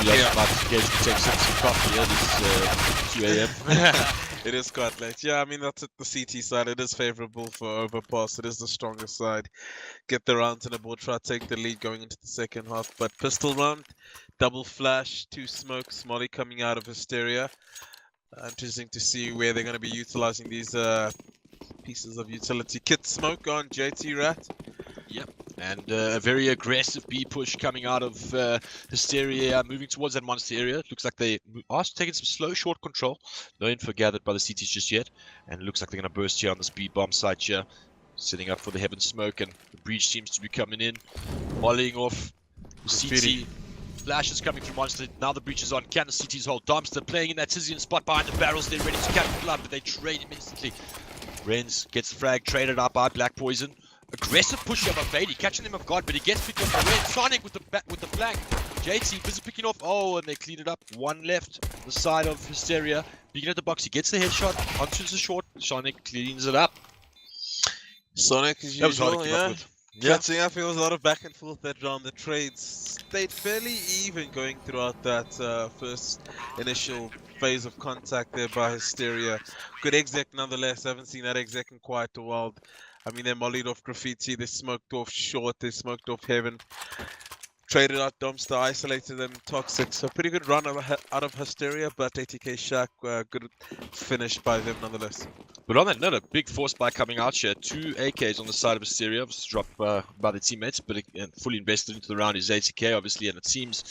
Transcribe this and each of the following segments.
Maybe that's about to take some coffee at 2 a.m. It is quite late. Yeah, I mean, that's at the CT side. It is favorable for Overpass. It is the stronger side. Get the round in a board, try to take the lead going into the second half. But pistol round, double flash, 2 smokes, Molly coming out of Hysteria. Interesting to see where they're going to be utilizing these pieces of utility. Kit smoke on JT Rat. Yep, and a very aggressive B push coming out of Hysteria, moving towards that monster area. It looks like they are taking some slow, short control. No info gathered by the CTs just yet, and it looks like they're going to burst here on the speed bomb site here, setting up for the heaven smoke, and the breach seems to be coming in, volleying off the CT. Flash is coming through monster. Now the breach is on. Can the CTs hold? Dumpster playing in that Tizian spot behind the barrels. They're ready to catch blood, but they trade him instantly. Renz gets the frag traded up by Black Poison. Aggressive push of VOD, catching them off guard, but he gets picked off by Red. Sonic with the flank. JT busy picking off. Oh, and they clean it up. One left, the side of Hysteria. Beginning at the box, he gets the headshot. Onto the short. Sonic cleans it up. Sonic as usual, yeah. Catching up, it was a lot of back and forth that round. The trades stayed fairly even going throughout that first initial phase of contact there by Hysteria. Good exec nonetheless. Haven't seen that exec in quite a while. I mean, they mollied off Graffiti, they smoked off Short, they smoked off Heaven. Traded out Dumpster, isolated them Toxic. So pretty good run out of Hysteria, but ATK Shack, good finish by them nonetheless. But on that note, a big force buy coming out here. 2 AKs on the side of Hysteria, was dropped by the teammates, but fully invested into the round is ATK, obviously. And it seems,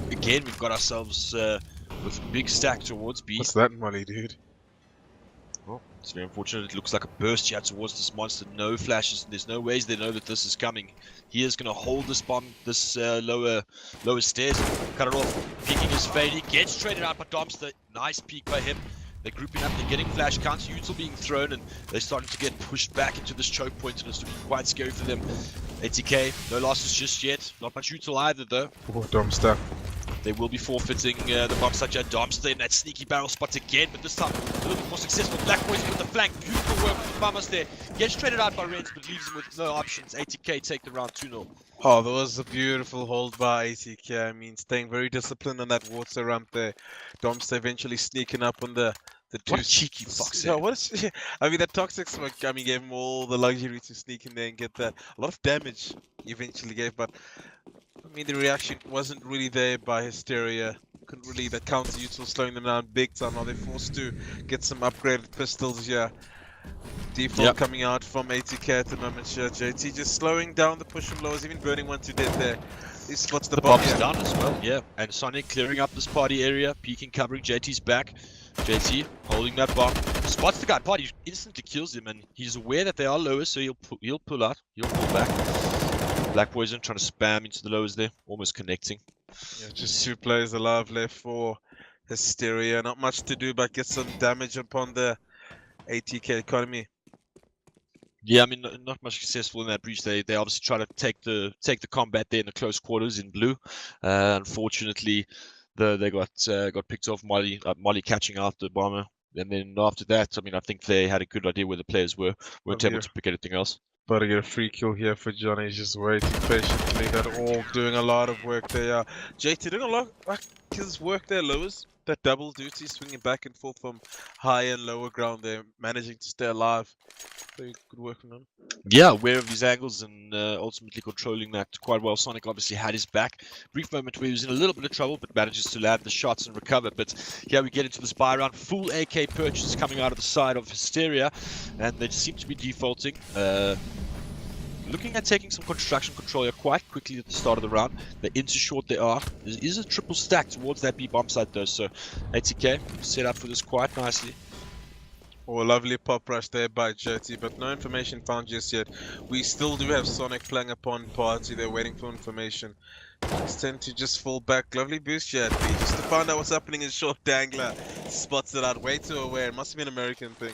again, we've got ourselves with a big stack towards B. What's that money, dude? Well, it's very unfortunate. It looks like a burst here towards this monster. No flashes. There's no ways they know that this is coming. He is going to hold this bomb, this lower stairs, cut it off. Peeking his fade. He gets traded out by Dumpster. Nice peek by him. They're grouping up, they're getting flash counts, util being thrown, and they're starting to get pushed back into this choke point, and it's looking quite scary for them. ATK, no losses just yet. Not much util either, though. Oh, Dumpster. They will be forfeiting the bomb such as Dumpster in that sneaky barrel spot again, but this time a little bit more successful. Black Boys with the flank. Beautiful work from the bombers there. Gets traded out by Renz, but leaves him with no options. ATK take the round 2-0. Oh, that was a beautiful hold by ATK. I mean, staying very disciplined on that water ramp there. Dumpster eventually sneaking up on the two. What a cheeky fox. Yeah, what is, yeah, I mean, that Toxic smoke, I mean, gave him all the luxury to sneak in there and get that. A lot of damage he eventually gave, but I mean, the reaction wasn't really there by Hysteria. Couldn't really, the counter util slowing them down big time. Now they're forced to get some upgraded pistols here. Default coming out from ATK at the moment here. JT just slowing down the push from lows, even burning one to death there. He spots the bomb bomb's down as well, yeah. And Sonic clearing up this party area, peeking, covering JT's back. JT holding that bomb, spots the guy party, instantly kills him, and he's aware that they are lower, so he'll pull out, he'll pull back. Black Poison trying to spam into the lowers there, almost connecting. Yeah, just 2 players alive left for Hysteria. Not much to do but get some damage upon the ATK economy. Yeah, I mean, not much successful in that breach. They obviously try to take the combat there in the close quarters in blue. Unfortunately, they got picked off. Molly catching out the bomber, and then after that, I mean, I think they had a good idea where the players weren't able to pick anything else. About to get a free kill here for Johnny. He's just waiting patiently. They're all doing a lot of work there. JT doing a lot of his work there, lowers. That double duty, swinging back and forth from high and lower ground there, managing to stay alive. Very good work from him. Yeah, aware of these angles and ultimately controlling that quite well. Sonic obviously had his back. Brief moment where he was in a little bit of trouble, but manages to land the shots and recover. But here we get into this buy round. Full AK purchase coming out of the side of Hysteria, and they seem to be defaulting. Looking at taking some construction control here quite quickly at the start of the round. They're into short they are. There is a triple stack towards that B bomb site though, so ATK set up for this quite nicely. Oh, a lovely pop rush there by JT, but no information found just yet. We still do have Sonic playing upon party. They're waiting for information. Things tend to just fall back. Lovely boost here, just to find out what's happening in short. Dangler spots it out way too aware. It must be an American thing.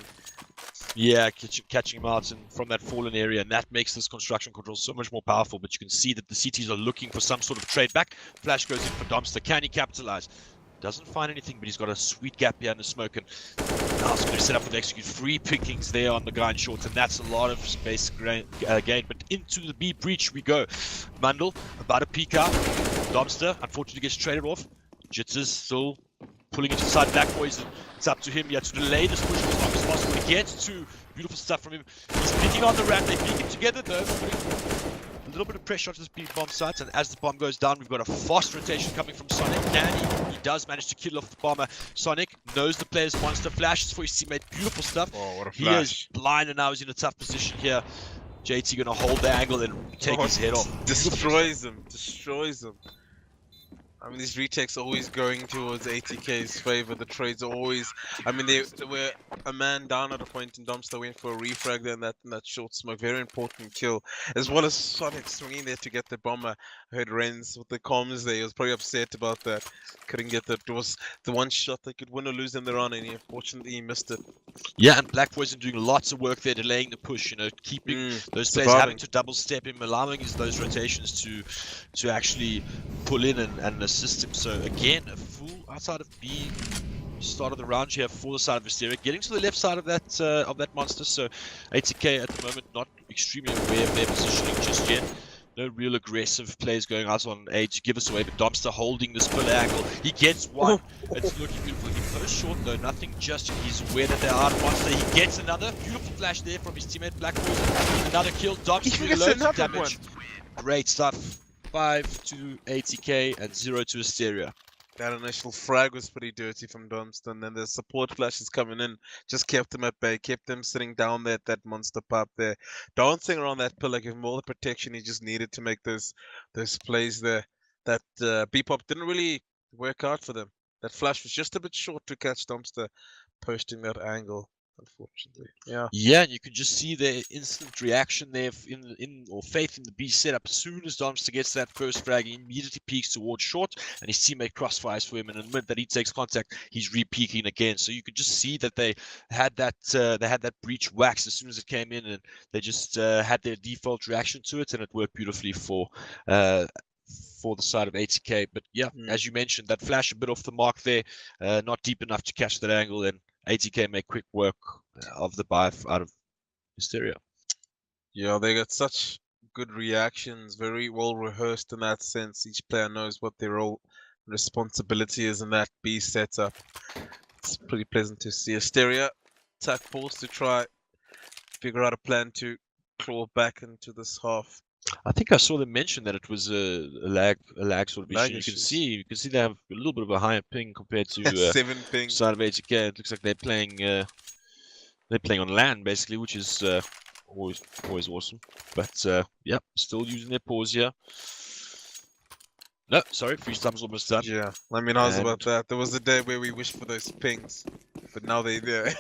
Yeah, catching him out and from that fallen area, and that makes this construction control so much more powerful. But you can see that the CTs are looking for some sort of trade back. Flash goes in for Dumpster. Can he capitalize? Doesn't find anything, but he's got a sweet gap here in the smoke, and now he's going to set up for the execute. 3 pickings there on the guy in short, and that's a lot of space gained. But into the B breach we go. Mundle about to peek out. Dumpster unfortunately gets traded off. Jitters still pulling into the side. Black Poison, it's up to him. He had to delay this push as long as possible. He gets to beautiful stuff from him. He's picking on the ramp. They're peeking together though, putting a little bit of pressure onto this bomb site. And as the bomb goes down, we've got a fast rotation coming from Sonic. And he does manage to kill off the bomber. Sonic knows the player's monster, flashes for his teammate. Beautiful stuff. Oh, what a He flash. is blind and now he's in a tough position here. JT gonna hold the angle and take his head off. Destroys him. Destroys him. I mean, these retakes are always going towards ATK's favor. The trades are always... I mean, they were a man down at a point, and Dumpster went for a refrag there in that short smoke. Very important kill. As well as Sonic swinging there to get the bomber. I heard Renz with the comms there. He was probably upset about that. Couldn't get that. It was the one shot they could win or lose in the run, and unfortunately he missed it. Yeah, and Black Poison doing lots of work there, delaying the push, you know, keeping those players having to double step him, allowing those rotations to actually pull in and assist him. So again, a full outside of B start of the round here for the side of Hysteria, getting to the left side of that monster. So ATK at the moment not extremely aware of their positioning just yet. No real aggressive plays going out on A to give us away, but Dumpster holding this pillar angle. He gets one. It's looking beautiful. He goes short though, nothing just yet. He's aware that they're out of monster. He gets another beautiful flash there from his teammate Black Poison. Another kill. Dumpster doing loads of damage. Great stuff. 5 to ATK and 0 to Hysteria. That initial frag was pretty dirty from Dumpster, and then the support flashes coming in just kept them at bay, kept them sitting down there at that monster pop there, dancing around that pillar, giving him all the protection he just needed to make those plays there. That B-pop didn't really work out for them. That flash was just a bit short to catch Dumpster posting that angle, unfortunately. Yeah, and you can just see the instant reaction there or faith in the B setup. As soon as Dumpster gets that first frag, he immediately peeks towards short, and his teammate crossfires for him. And the minute that he takes contact, he's re-peeking again. So you could just see that they had that breach waxed as soon as it came in, and they just had their default reaction to it, and it worked beautifully for the side of ATK. But yeah, as you mentioned, that flash a bit off the mark there, not deep enough to catch that angle, and ATK make quick work of the buy out of Hysteria. Yeah, they got such good reactions, very well rehearsed in that sense. Each player knows what their role and responsibility is in that B setup. It's pretty pleasant to see. Hysteria attack pulls to try figure out a plan to claw back into this half. I think I saw them mention that it was a lag sort of issue. You can see they have a little bit of a higher ping compared to 7 ping side of ATK. It looks like they're playing on LAN basically, which is always awesome. But yeah, still using their pause here. No, sorry, freestyle's almost done. Yeah, I mean, how's about that? There was a day where we wished for those pings, but now they're there.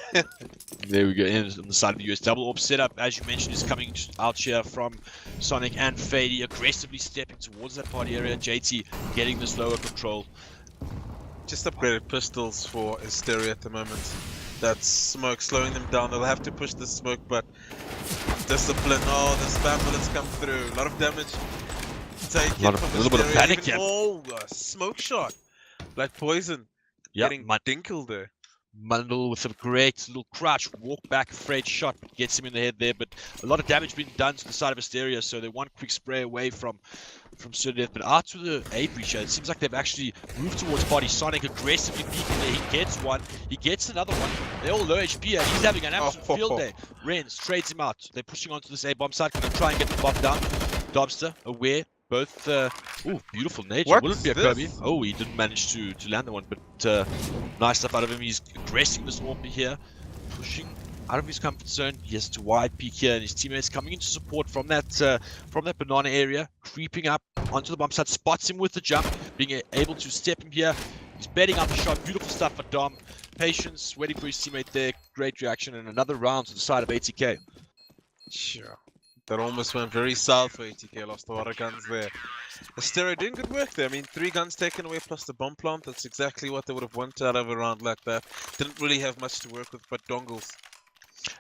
There we go. And on the side of the US, double AWP setup, as you mentioned, is coming out here from Sonic and Fady, aggressively stepping towards that party area. JT getting this lower control. Just upgraded pistols for Hysteria at the moment. That smoke slowing them down. They'll have to push the smoke, but discipline. Oh, the spam bullets come through. A lot of damage. A little bit of panic here. Oh, a smoke shot. Black Poison. Yeah, getting dinkled there. Mundle with a great little crouch, walk back, afraid shot, gets him in the head there, but a lot of damage being done to the side of Hysteria, so they're one quick spray away from certain death. But out to the A breach, it seems like they've actually moved towards party. Sonic aggressively peeking there. He gets one, he gets another one. They're all low HP and he's having an absolute field day. Renz trades him out. They're pushing onto this A bomb site. Gonna try and get the bomb down. Dumpster aware. Both, beautiful nature. Will it be a Kobe? Oh, he didn't manage to land the one, but nice stuff out of him. He's aggressing this Warpy here, pushing out of his comfort zone. He has to wide peek here, and his teammates coming into support from that banana area, creeping up onto the bomb site, spots him with the jump, being able to step him here. He's betting up the shot. Beautiful stuff for Dom. Patience, waiting for his teammate there. Great reaction, and another round to the side of ATK. Sure. That almost went very south for ATK, lost a lot of guns there. Hysteria doing good work there. I mean, 3 guns taken away plus the bomb plant. That's exactly what they would have wanted out of a round like that. Didn't really have much to work with but dongles.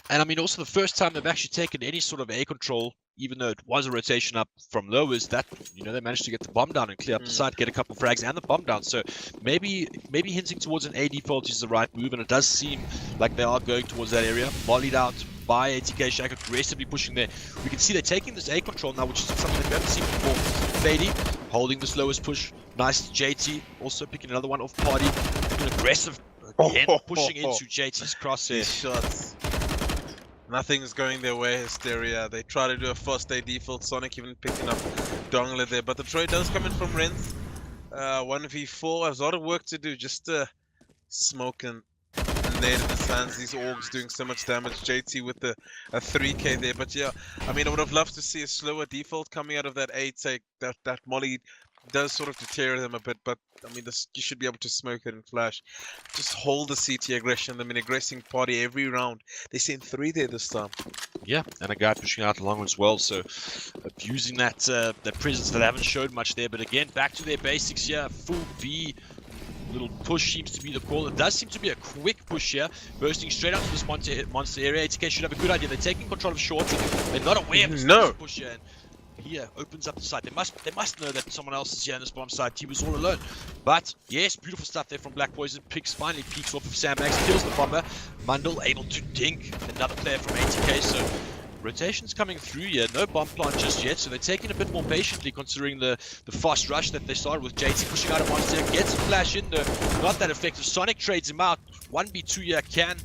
And I mean, also the first time they've actually taken any sort of A control, even though it was a rotation up from low, is that, you know, they managed to get the bomb down and clear up the side, get a couple of frags and the bomb down. So maybe hinting towards an A default is the right move, and it does seem like they are going towards that area. Mollied out by ATK. Shaq aggressively pushing there. We can see they're taking this A control now, which is something that we haven't seen before. Fady holding the slowest push. Nice JT, also picking another one off Party. Looking aggressive again, pushing into JT's crosshair. These shots. Nothing's going their way, Hysteria. They try to do a first day default. Sonic even picking up Dongler there. But the trade does come in from Renz. 1v4. Has a lot of work to do. Just smoke and nade in his hands. These orgs doing so much damage. JT with a 3k there. But yeah, I mean, I would have loved to see a slower default coming out of that A take. That molly does sort of deter them a bit, but I mean, you should be able to smoke it and flash. Just hold the CT aggression. I mean, aggressing Party every round. They sent 3 there this time. Yeah, and a guy pushing out along as well. So abusing that presence that haven't showed much there. But again, back to their basics here. Full B. Little push seems to be the call. It does seem to be a quick push here, bursting straight onto this monster area. ATK should have a good idea. They're taking control of short. They're not aware of this push here. And here opens up the site. They must know that someone else is here on this bomb site. He was all alone. But yes, beautiful stuff there from Black Poison. Finally peeks off of Sam Max, kills the bomber. Mundle able to dink another player from ATK. So rotation's coming through here. No bomb plant just yet, so they're taking a bit more patiently considering the fast rush that they started with. JT pushing out a monster, gets a flash in there. Not that effective. Sonic trades him out. 1v2 here. Can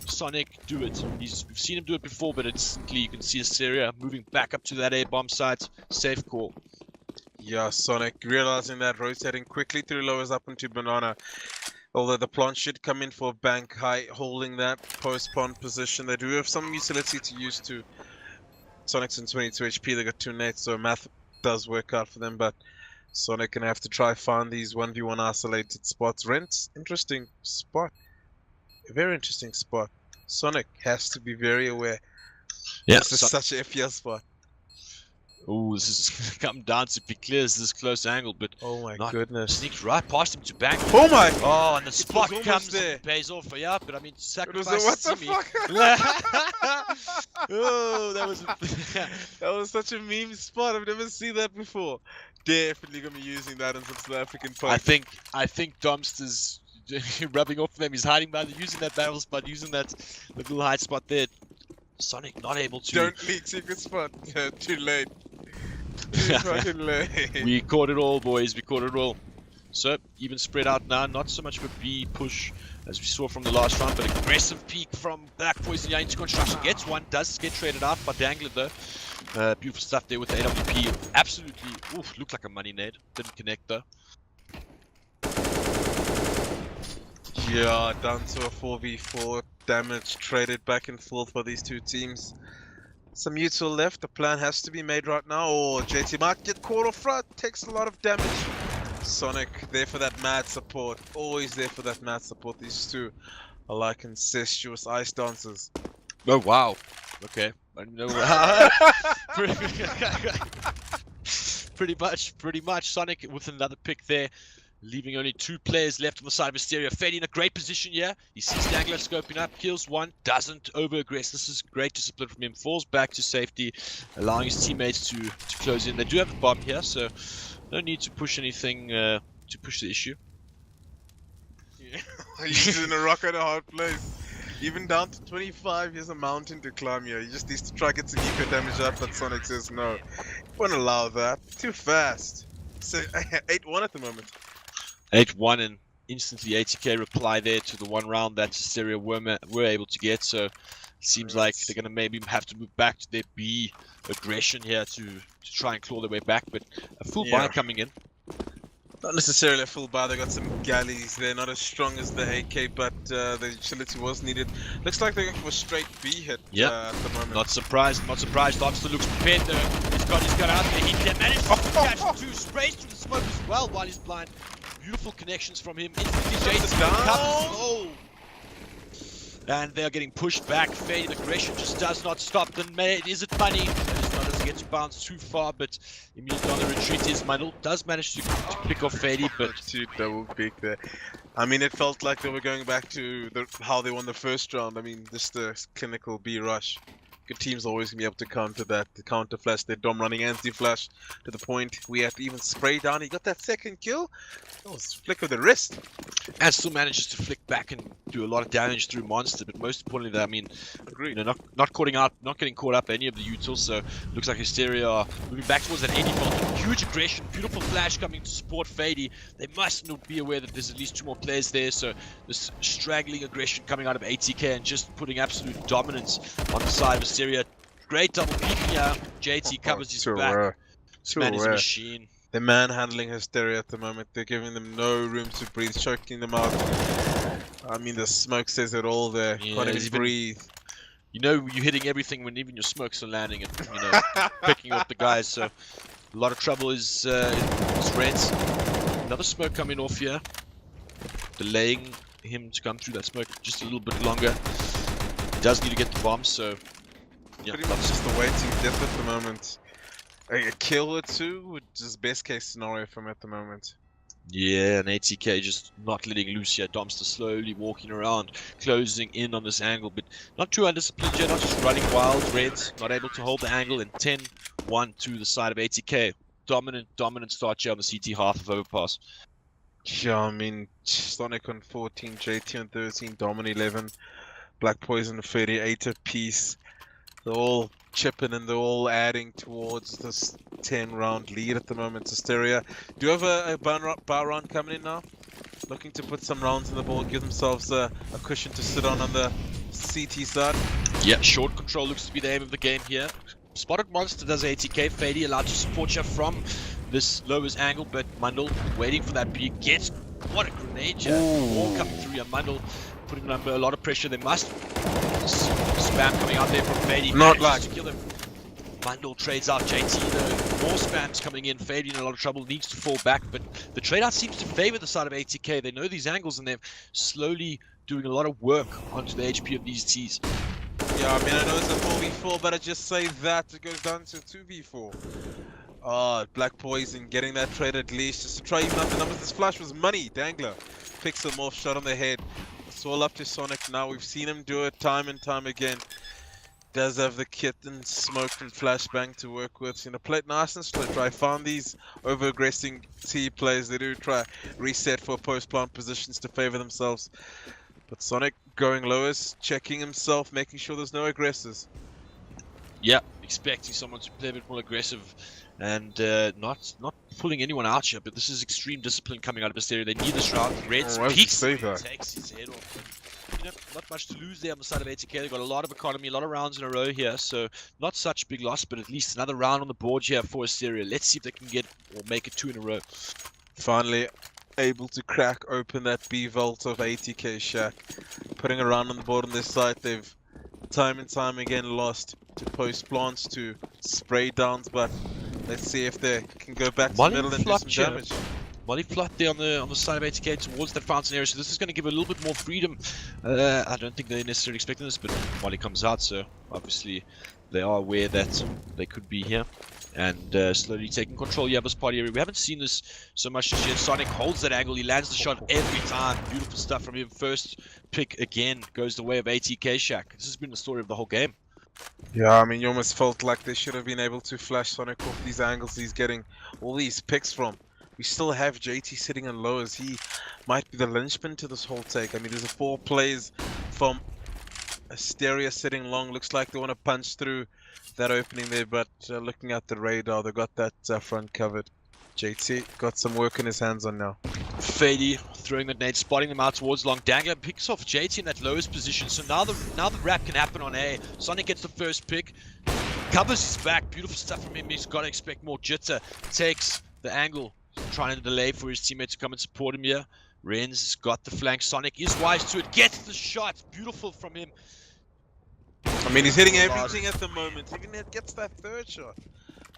Sonic do it? We've seen him do it before, but instantly you can see Hysteria moving back up to that A bomb site. Safe call. Yeah, Sonic realizing that, rotating quickly through lowers up into Banana. Although the plant should come in for bank high, holding that post-plant position. They do have some utility to use to. Sonic's in 22 HP, they got 2 nades, so math does work out for them, but Sonic gonna have to try find these 1v1 isolated spots. Rent's interesting spot. A very interesting spot. Sonic has to be very aware. Yeah, this is such an FPS spot. Oh, this is come down to be clear. This is close angle, but oh my goodness, sneaks right past him to bank. Oh my! Oh, and the spot comes and pays off. Yeah, but I mean, sacrifice. What the fuck? Oh, that was that was such a meme spot. I've never seen that before. Definitely gonna be using that in some South African pubs. I think Domster's rubbing off them. He's hiding by using that barrel spot, using that little hide spot there. Sonic not able to. Don't leak secret spot. Too late. Too fucking late. We caught it all, boys. We caught it all. So even spread out now. Not so much of a B push as we saw from the last round, but aggressive peek from Black Poison into construction. Gets one. Does get traded out by Dangler though. Beautiful stuff there with the AWP. Absolutely. Oof, looked like a money nade. Didn't connect though. Yeah, down to a 4v4. Damage traded back and forth by these two teams. Some mutual left. The plan has to be made right now. Or JT might get caught off front. Takes a lot of damage. Sonic there for that mad support. Always there for that mad support. These two are like incestuous ice dancers. Oh wow. Okay. I know. Pretty much. Sonic with another pick there. Leaving only 2 players left on the side of Hysteria. Fade in a great position here. He sees Dangler scoping up, kills one, doesn't over-aggress. This is great discipline from him. Falls back to safety, allowing his teammates to close in. They do have the bomb here, so no need to push anything to push the issue. Yeah. He's in a rock and a hard place. Even down to 25, he has a mountain to climb here. He just needs to try get some eco damage up, but Sonic says no. He won't allow that. Too fast. So 8-1 at the moment. 8-1 and instantly ATK reply there to the one round that Hysteria were able to get. So it seems like they're going to maybe have to move back to their B aggression here to try and claw their way back. But a full buy coming in. Not necessarily a full buy. They got some galleys there, not as strong as the AK, but the utility was needed. Looks like they're going for a straight B hit at the moment. Not surprised. Lobster looks prepared though. He's got out there. He managed to catch 2 sprays through the smoke as well while he's blind. Beautiful connections from him. Instantly Jason covers. And they're getting pushed back. Fading aggression just does not stop. Then is it funny? It's not as it gets bounced too far, but immediately on the retreat is Mundle. Does manage to pick off Fady, but double pick there. I mean, it felt like they were going back to how they won the first round. I mean, just a clinical B rush. Good teams always gonna be able to counter that. The counter flash, their dom running anti-flash to the point we had to even spray down. He got that second kill. That was a flick of the wrist. And still manages to flick back and do a lot of damage through Monster, but most importantly, I mean, you know, not getting caught up any of the utils. So looks like Hysteria are moving back towards that 80 volt. Huge aggression, beautiful flash coming to support Fady. They must not be aware that there's at least 2 more players there. So this straggling aggression coming out of ATK and just putting absolute dominance on the side of Hysteria. Great double peek here. JT covers his back. This man is a machine. They're manhandling Hysteria at the moment. They're giving them no room to breathe, choking them out. I mean, the smoke says it all there. Yeah, Can't even breathe. You know, you're hitting everything when even your smokes are landing and, you know, picking up the guys. So a lot of trouble is Reds. Another smoke coming off here, delaying him to come through that smoke just a little bit longer. He does need to get the bomb, so yeah. Pretty much just the waiting death at the moment. A kill or 2 would just best case scenario for him at the moment. Yeah, and ATK just not letting loose here. Domster slowly walking around, closing in on this angle, but not too undisciplined yet, not just running wild. Reds not able to hold the angle, and 10-1 to the side of ATK. Dominant start here on the CT half of Overpass. Yeah, I mean, Sonic on 14, JT on 13, Dom on 11, Black Poison 38 apiece. They're all chipping and they're all adding towards this 10-round lead at the moment. Hysteria do you have a bar round coming in now? Looking to put some rounds in the board, give themselves a cushion to sit on the CT side. Yeah, short control looks to be the aim of the game here. Spotted Monster does ATK. Fady allowed to support you from this lowest angle, but Mundle waiting for that peek. Gets what a grenade here. All coming through here. Mundle putting under a lot of pressure. They must spam coming out there from Fady. Not like to kill him. Mundle trades out JT though. More spams coming in. Fady in a lot of trouble. Needs to fall back, but the trade out seems to favor the side of ATK. They know these angles and they're slowly doing a lot of work onto the HP of these Ts. Yeah, I mean, I know it's a 4v4, but I just say that it goes down to 2v4. Black Poison getting that trade at least, just to try even up the numbers. This flash was money. Dangler picks him off, shot on the head. It's all up to Sonic now. We've seen him do it time and time again. Does have the kit and smoke and flashbang to work with. You know, play it nice and slow. Try find these over-aggressing T players. They do try reset for post-plant positions to favor themselves. But Sonic going lowest, checking himself, making sure there's no aggressors. Yeah, expecting someone to play a bit more aggressive and not pulling anyone out here. But this is extreme discipline coming out of Hysteria. They need this round. Reds peeks, takes his head off. You know, not much to lose there on the side of ATK. They've got a lot of economy, a lot of rounds in a row here. So not such a big loss, but at least another round on the board here for Hysteria. Let's see if they can get or make it 2 in a row. Finally able to crack open that B vault of ATK Shack. Putting a round on the board on this side. They've time and time again lost to post plants, to spray downs, but let's see if they can go back to the middle and do some damage. Molly flat there on the side of ATK towards that fountain area, so this is going to give a little bit more freedom. I don't think they're necessarily expecting this, but Molly comes out, so obviously they are aware that they could be here. And slowly taking control of this party area. We haven't seen this so much this year. Sonic holds that angle, he lands the shot every time. Beautiful stuff from him. First pick again goes the way of ATK Shack. This has been the story of the whole game. Yeah, I mean, you almost felt like they should have been able to flash Sonic off these angles he's getting all these picks from. We still have JT sitting on low as he might be the linchpin to this whole take. I mean, there's a 4 plays from Hysteria sitting long. Looks like they want to punch through that opening there, but looking at the radar, they got that front covered. JT got some work in his hands on now. Fady throwing the nade, spotting them out towards long. Dangler picks off JT in that lowest position, so now the wrap can happen on A. Sonic gets the first pick, covers his back. Beautiful stuff from him. He's got to expect more jitter. Takes the angle, trying to delay for his teammate to come and support him here. Ren's has got the flank. Sonic is wise to it, gets the shot. Beautiful from him. I mean, he's hitting everything at the moment. Even gets that third shot.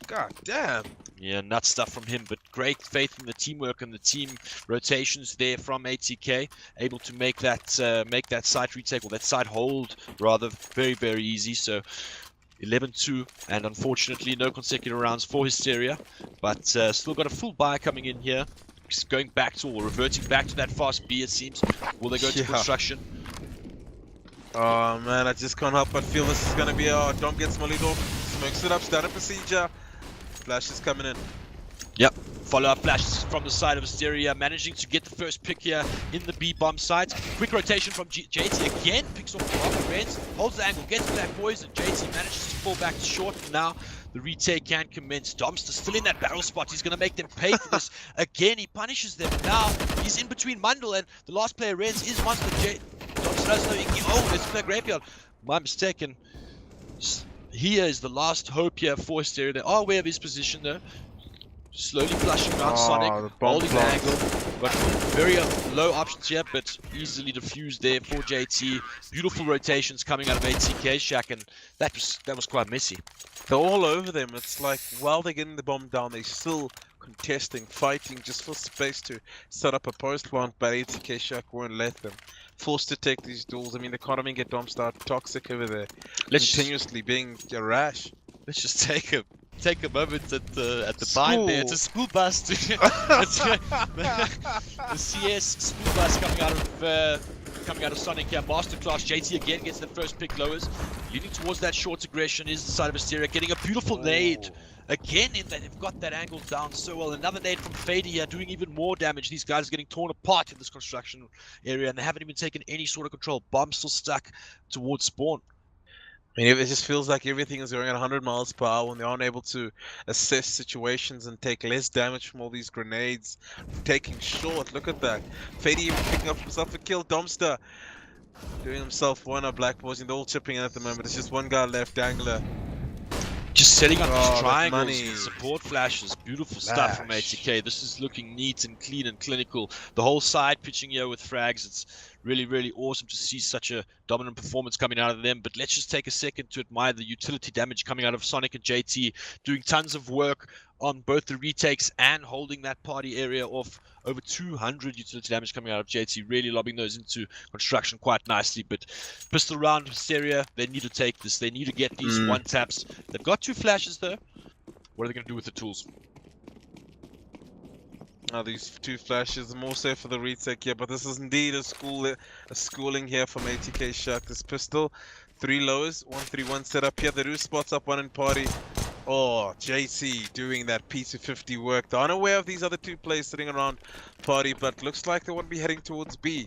God damn. Yeah, nuts stuff from him, but great faith in the teamwork and the team rotations there from ATK. Able to make that side retake, or that side hold, rather, very, very easy. So 11-2, and unfortunately no consecutive rounds for Hysteria, but still got a full buy coming in here. Just going back to, or reverting back to that fast B, it seems. Will they go to construction? Oh man, I just can't help but feel this is gonna be a Dom gets mollied off. Smokes it up, standard procedure. Flash is coming in. Yep. Follow-up flashes from the side of Hysteria, managing to get the first pick here in the B-bomb site. Quick rotation from JT again, picks off the rocket Reds, holds the angle, gets Black Boys, and JT manages to fall back short. Now the retake can commence. Domster still in that barrel spot. He's going to make them pay for this. Again, he punishes them. Now he's in between Mundle and the last player Reds is Monster. Domster does know oh, there's Black Graveyard. My mistake. And here is the last hope here for Hysteria. They are aware of his position though. Slowly flushing around Sonic, holding the angle. Got very low options here, but easily diffused there for JT. Beautiful rotations coming out of ATK Shack, and that was quite messy. They're all over them. It's like while they're getting the bomb down, they're still contesting, fighting just for space to set up a post plant, but ATK Shack won't let them. Forced to take these duels. I mean, they can't even get Domstar toxic over there. Continuously being a rash. Let's just take a moment at the bind there. It's a school bus. The CS school bus coming out of Sonic here. Masterclass. JT again gets the first pick lowers. Leading towards that short aggression is the side of Hysteria. Getting a beautiful nade. Again, they've got that angle down so well. Another nade from Fady here, doing even more damage. These guys are getting torn apart in this construction area, and they haven't even taken any sort of control. Bomb still stuck towards spawn. I mean, it just feels like everything is going at 100 miles per hour when they aren't able to assess situations and take less damage from all these grenades. Taking short, look at that. Fady even picking up himself a kill. Domster doing himself one of Black Boys, and they're all chipping in at the moment. It's just one guy left, Angler. Just setting up these triangles and support flashes. Beautiful stuff from ATK. This is looking neat and clean and clinical. The whole side pitching here with frags. It's really, really awesome to see such a dominant performance coming out of them. But let's just take a second to admire the utility damage coming out of Sonic and JT, doing tons of work on both the retakes and holding that party area off. Over 200 utility damage coming out of JT, really lobbing those into construction quite nicely. But pistol round Hysteria, they need to take this. They need to get these one taps. They've got 2 flashes though. What are they going to do with the tools? These 2 flashes, more so for the retake here, but this is indeed a schooling here from ATK Shack. This pistol, 3 lowers, 1-3-1 setup here. The roof spots up one in party. Oh, JT doing that P250 work. They're unaware of these other 2 players sitting around party, but looks like they want to be heading towards B.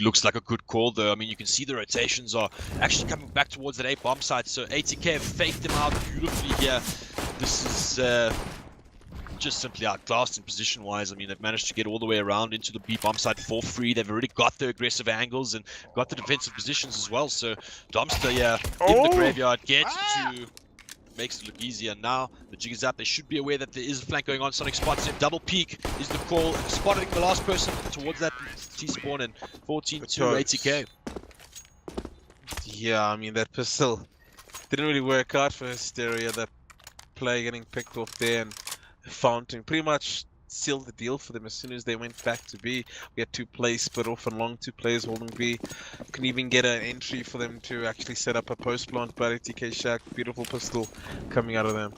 Looks like a good call though. I mean, you can see the rotations are actually coming back towards that A bomb site. So ATK have faked them out beautifully here. This is just simply outclassed in position wise. I mean, they've managed to get all the way around into the B bomb site for free. They've already got the aggressive angles and got the defensive positions as well. So Domster in the graveyard makes it look easier. Now the jig is up. They should be aware that there is a flank going on. Sonic spots him. Double peek is the call. Spotting the last person towards that T-spawn, and 14-2 ATK. Yeah, I mean, that pistol didn't really work out for Hysteria. That play getting picked off there, and Fountain pretty much sealed the deal for them as soon as they went back to B. We had 2 plays split off and long, 2 players holding B. Couldn't even get an entry for them to actually set up a post plant, but ATK Shack, beautiful pistol coming out of them.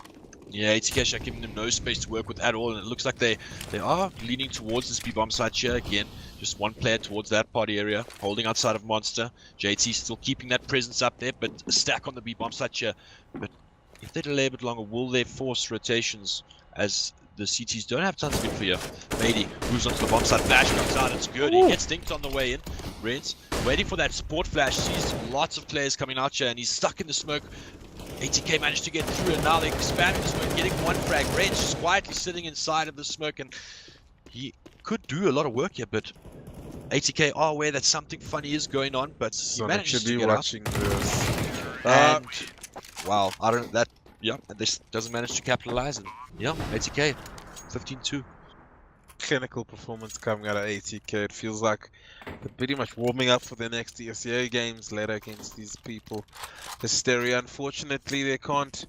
Yeah, ATK Shack giving them no space to work with at all, and it looks like they are leaning towards this B-bomb site here again. Just 1 player towards that party area, holding outside of Monster. JT still keeping that presence up there, but a stack on the B-bomb site here. But if they delay a bit longer, will they force rotations as the CTs don't have tons of info here? Fady moves onto the bomb side, flash comes out, it's good. He gets dinked on the way in. Reds waiting for that support flash, sees lots of players coming out here, and he's stuck in the smoke. ATK managed to get through, and now they're expanding the smoke, getting 1 frag. Reds just quietly sitting inside of the smoke, and he could do a lot of work here, but ATK are aware that something funny is going on, but he manages to get out. And wow, I don't know that. Yeah, and this doesn't manage to capitalize, and yeah, ATK 15-2. Clinical performance coming out of ATK. It feels like they're pretty much warming up for the next ESEA games later against these people. Hysteria, unfortunately, they can't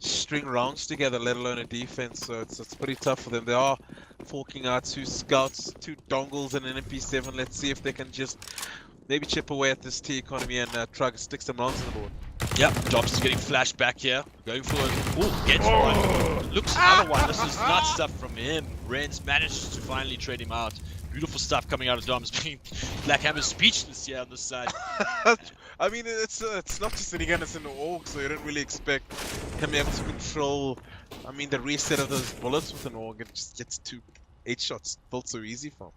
string rounds together, let alone a defense, so it's pretty tough for them. They are forking out 2 scouts, 2 dongles, and an MP7. Let's see if they can just maybe chip away at this T economy and try to stick some rounds on the board. Yep, Jobs is getting flashed back here. Going for it. Oh, gets one. Looks another one. This is nuts stuff from him. Renz manages to finally trade him out. Beautiful stuff coming out of Dom's. Black Hammer's speechless here on this side. I mean, it's not just that again, it's an AUG, so you don't really expect him able to control. I mean, the reset of those bullets with an AUG, it just gets 2 8 shots built so easy for him.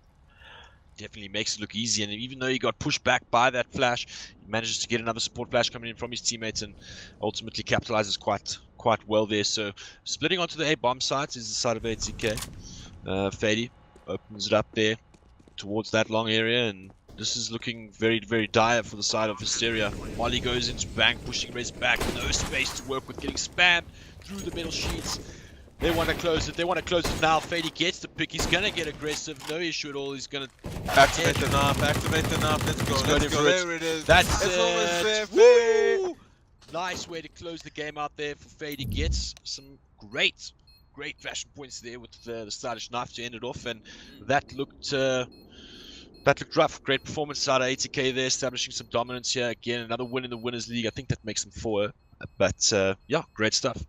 Definitely makes it look easy, and even though he got pushed back by that flash, he manages to get another support flash coming in from his teammates and ultimately capitalizes quite well there. So splitting onto the A bomb sites is the side of ATK. Fady opens it up there towards that long area, and this is looking very, very dire for the side of Hysteria. Molly goes into bank, pushing Rez back, no space to work with, getting spammed through the middle sheets. They want to close it. They want to close it now. Fady gets the pick. He's going to get aggressive. No issue at all. He's going to activate the knife. Activate the knife. Let's go. Let's go. There it is. That's it's almost there. Woo! Nice way to close the game out there for Fady. Gets some great fashion points there with the stylish knife to end it off, and that looked rough. Great performance out of ATK there, establishing some dominance here. Again, another win in the Winners League. I think that makes them 4. But yeah, great stuff.